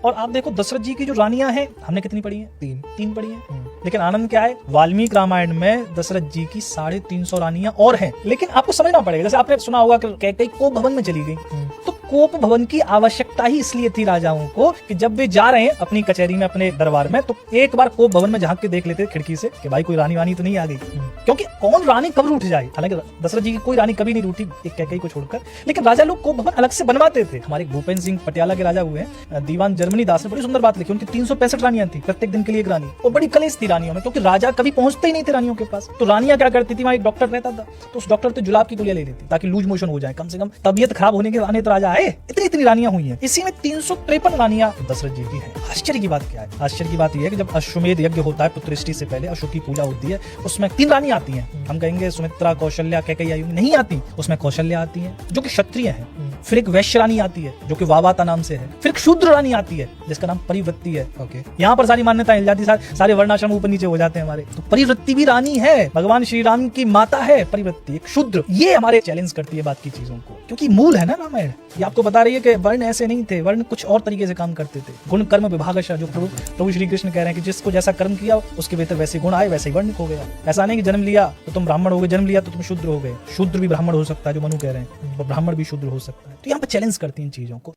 और आप देखो दशरथ जी की जो रानियां हैं हमने कितनी पढ़ी हैं? तीन पढ़ी हैं। हम्म। लेकिन आनंद क्या है, वाल्मीकि रामायण में दशरथ जी की 350 रानियां और हैं। लेकिन आपको समझना पड़ेगा, जैसे आपने सुना होगा कि कैकेयी कोप भवन में चली गई, तो कोप भवन की आवश्यकता ही इसलिए थी राजाओं को कि जब वे जा रहे हैं अपनी कचहरी में, अपने दरबार में, तो एक बार कोप भवन में झांक के देख लेते खिड़की से कि भाई कोई रानी वानी तो नहीं आ गई। क्योंकि कौन रानी कब रूठ जाए। हालांकि दशरथ जी की कोई रानी कभी नहीं रूठी, एक कैकेयी को छोड़कर। लेकिन राजा लोग कोप भवन अलग से बनवाते थे। हमारे भूपेंद्र सिंह पटियाला के राजा हुए हैं, दीवान जर्मनी दास ने बड़ी सुंदर बात लिखी। उनकी 365 रानियां थी, प्रत्येक दिन के लिए एक रानी। और बड़ी कलेश थी रानियों में, क्योंकि राजा कभी पहुंचते ही नहीं थे रानियों के पास। तो रानियां क्या करती थी, वहां एक डॉक्टर रहता था, तो उस डॉक्टर से जुलाब की गोलियां ले लेती ताकि लूज मोशन हो जाए, कम से कम तबियत खराब होने के बहाने तो राजा आए। इतनी रानियां हुई हैं। इसी में 353 रानियां दशरथ जी की हैं। आश्चर्य की बात क्या है? आश्चर्य की बात यह है कि जब अश्वमेध यज्ञ होता है, पुत्रष्टि से पहले अशोक की पूजा होती है, उसमें 3 रानी आती हैं। हम कहेंगे सुमित्रा, कौशल्या, कैकेयी नहीं आती, उसमें कौशल्या आती है जो कि क्षत्रिय है। फिर एक वैश्य रानी आती है जो कि वावाता नाम से है। फिर एक शूद्र रानी आती है जिसका नाम परिवृत्ति है। ओके। यहाँ पर सारी मान्यताएं हिल जाती, सारे वर्णाश्रम ऊपर नीचे हो जाते हैं हमारे। तो परिवृत्ति भी रानी है, भगवान श्री राम की माता है परिवृत्ति, एक शूद्र। ये हमारे चैलेंज करती है बात की चीजों को, क्योंकि मूल है ना रामायण। ये आपको बता रही है कि वर्ण ऐसे नहीं थे, वर्ण कुछ और तरीके से काम करते थे। गुण कर्म विभागशः, जो प्रभु श्री कृष्ण कह रहे हैं कि जिसको जैसा कर्म किया उसके भीतर वैसे गुण आए, वैसे ही वर्ण हो गया। ऐसा नहीं कि जन्म लिया तो तुम ब्राह्मण हो गए, जन्म लिया तो तुम शूद्र हो गए। शूद्र भी ब्राह्मण हो सकता है जो मनु कह रहे हैं, और ब्राह्मण भी शूद्र हो सकता है। तो यहाँ पर चैलेंज करती हैं इन चीजों को।